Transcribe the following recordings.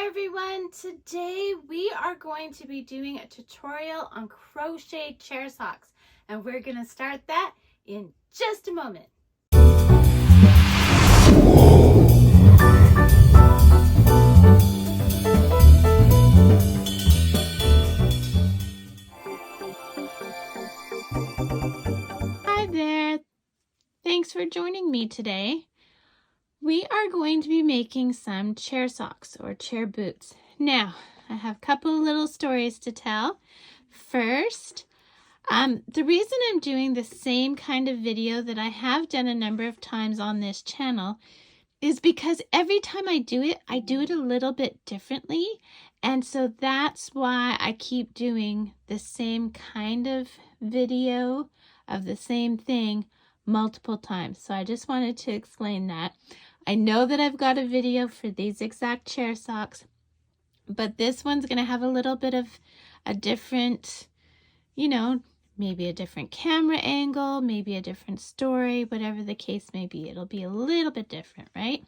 everyone, today we are going to be doing a tutorial on crochet chair socks, and we're going to start that in just a moment. Hi there, thanks for joining me today. We are going to be making some chair socks or chair boots. Now, I have a couple little stories to tell. First, the reason I'm doing the same kind of video that I have done a number of times on this channel is because every time I do it a little bit differently. And so that's why I keep doing the same kind of video of the same thing multiple times. So I just wanted to explain that. I know that I've got a video for these exact chair socks, but this one's going to have a little bit of a different, maybe a different camera angle, maybe a different story, whatever the case may be. It'll be a little bit different, right?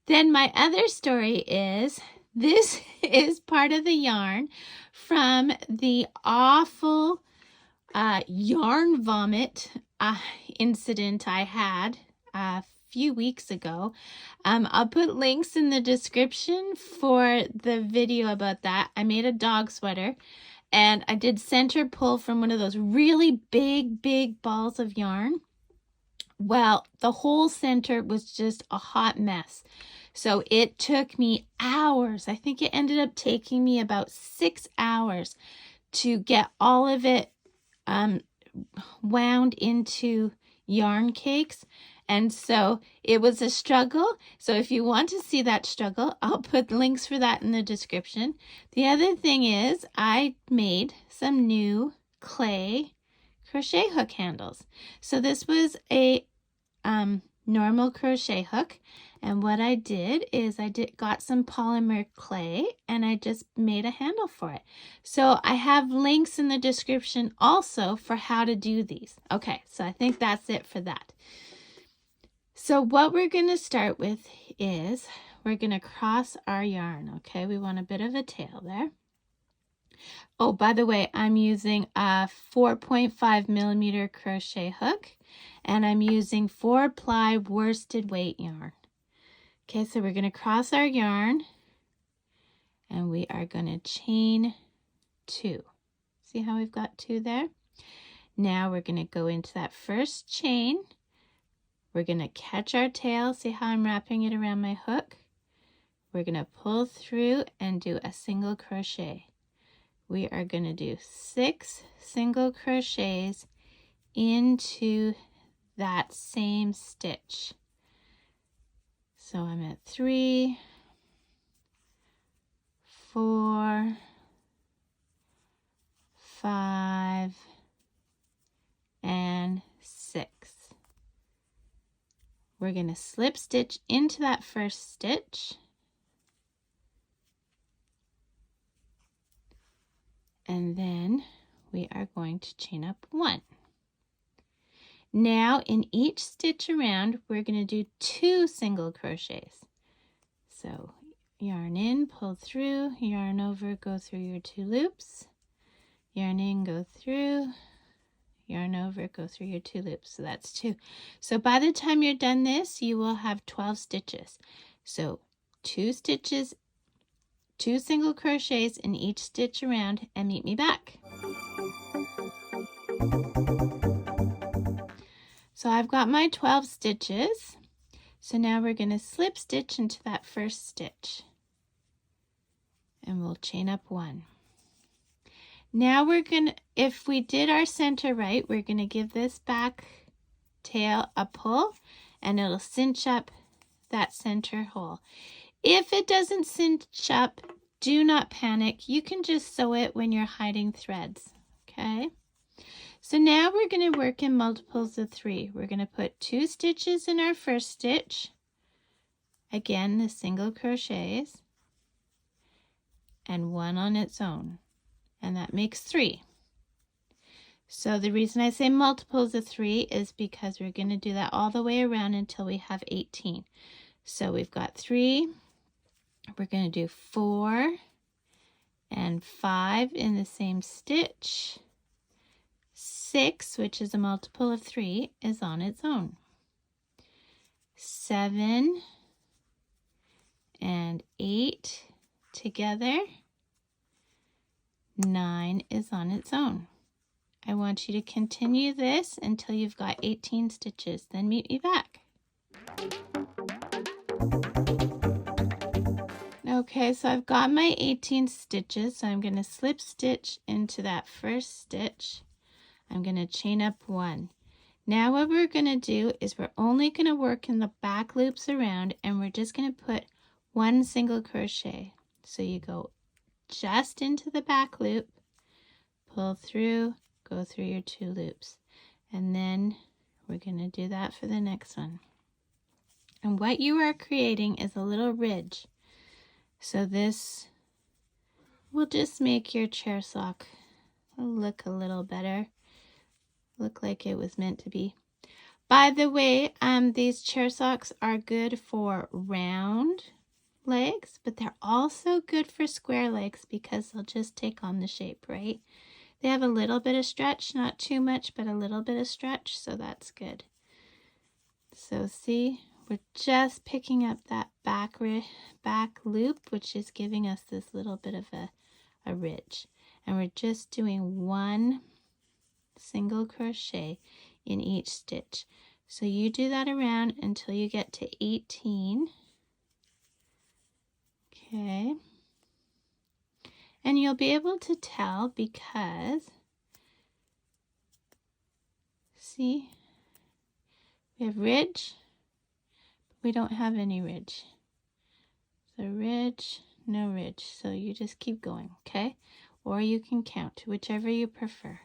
Then my other story is, this is part of the yarn from the awful yarn vomit incident I had a few weeks ago. I'll put links in the description for the video about that. I made a dog sweater and I did center pull from one of those really big balls of yarn. Well, the whole center was just a hot mess. So it took me hours. I think it ended up taking me about 6 hours to get all of it wound into yarn cakes. And so it was a struggle. So if you want to see that struggle, I'll put links for that in the description. The other thing is I made some new clay crochet hook handles. So this was a normal crochet hook. And what I did is got some polymer clay and I just made a handle for it. So I have links in the description also for how to do these. Okay, so I think that's it for that. So what we're going to start with is we're going to cross our yarn, okay? We want a bit of a tail there. Oh, by the way, I'm using a 4.5 millimeter crochet hook and I'm using 4-ply worsted weight yarn. Okay, so we're going to cross our yarn and we are going to chain 2. See how we've got 2 there? Now we're going to go into that first chain. We're going to catch our tail. See how I'm wrapping it around my hook? We're going to pull through and do a single crochet. We are going to do 6 single crochets into that same stitch. So I'm at 3, 4, 5, and 6. We're going to slip stitch into that first stitch. And then we are going to chain up 1. Now in each stitch around, we're going to do 2 single crochets. So yarn in, pull through, yarn over, go through your 2 loops, yarn in, go through, yarn over, go through your 2 loops. So that's 2. So by the time you're done this, you will have 12 stitches. So 2 stitches, 2 single crochets in each stitch around, and meet me back. So I've got my 12 stitches. So now we're going to slip stitch into that first stitch and we'll chain up 1. Now we're going to, if we did our center right, we're going to give this back tail a pull and it'll cinch up that center hole. If it doesn't cinch up, do not panic. You can just sew it when you're hiding threads, okay? So now we're going to work in multiples of 3. We're going to put 2 stitches in our first stitch. Again, the single crochets. And 1 on its own. And that makes 3. So the reason I say multiples of 3 is because we're going to do that all the way around until we have 18. So we've got 3, We're going to do 4 and 5 in the same stitch. 6, which is a multiple of 3, is on its own. 7 and 8 together. 9 is on its own. I want you to continue this until you've got 18 stitches. Then meet me back. Okay, so I've got my 18 stitches, so I'm going to slip stitch into that first stitch. I'm going to chain up 1. Now what we're going to do is we're only going to work in the back loops around, and we're just going to put 1 single crochet. So you go just into the back loop, pull through, go through your 2 loops, and then we're going to do that for the next one. And what you are creating is a little ridge. So this will just make your chair sock look a little better, look like it was meant to be. By the way, these chair socks are good for round legs, but they're also good for square legs because they'll just take on the shape, right? They have a little bit of stretch, not too much, but a little bit of stretch, so that's good. So see, we're just picking up that back loop, which is giving us this little bit of a ridge. And we're just doing 1 single crochet in each stitch. So you do that around until you get to 18. Okay. And you'll be able to tell because, see, we have ridge, but we don't have any ridge. So ridge, no ridge. So you just keep going, okay? Or you can count, whichever you prefer.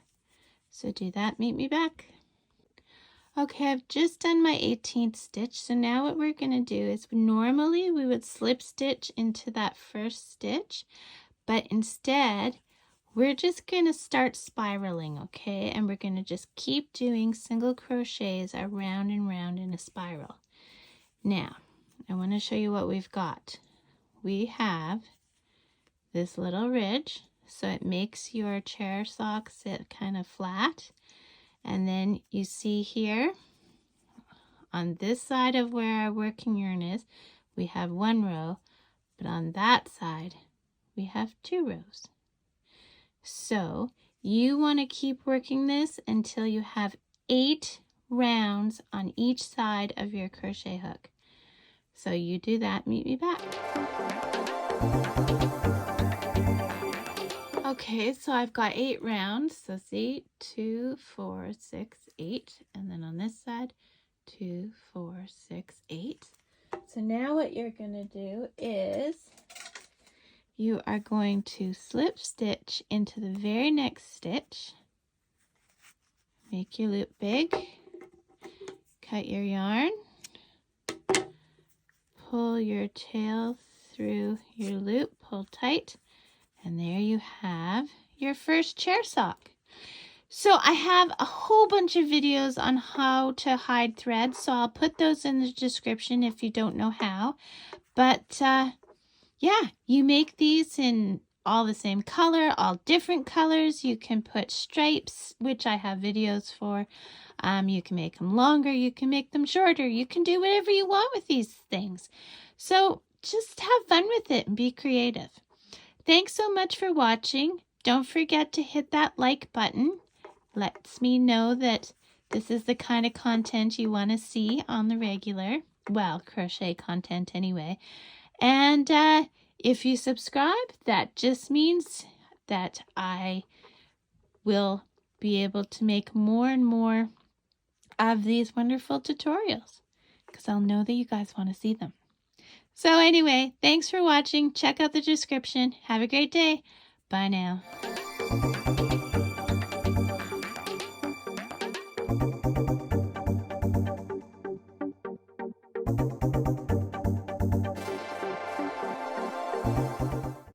So do that, meet me back. Okay, I've just done my 18th stitch. So now what we're going to do is normally we would slip stitch into that first stitch, but instead we're just going to start spiraling, okay? And we're going to just keep doing single crochets around and round in a spiral. Now, I want to show you what we've got. We have this little ridge, so it makes your chair sock sit kind of flat. And then you see here on this side of where our working yarn is, we have 1 row, but on that side we have 2 rows. So you want to keep working this until you have 8 rounds on each side of your crochet hook. So you do that, meet me back. Okay, so I've got 8 rounds. So see, 2, 4, 6, 8. And then on this side, 2, 4, 6, 8. So now what you're going to do is you are going to slip stitch into the very next stitch. Make your loop big. Cut your yarn. Pull your tail through your loop. Pull tight. And there you have your first chair sock. So I have a whole bunch of videos on how to hide thread, so I'll put those in the description if you don't know how. But yeah, you make these in all the same color, all different colors. You can put stripes, which I have videos for. You can make them longer, you can make them shorter, you can do whatever you want with these things. So just have fun with it and be creative. Thanks so much for watching. Don't forget to hit that like button. Lets me know that this is the kind of content you want to see on the regular. Well, crochet content anyway. And if you subscribe, that just means that I will be able to make more and more of these wonderful tutorials because I'll know that you guys want to see them. So anyway, thanks for watching. Check out the description. Have a great day. Bye now.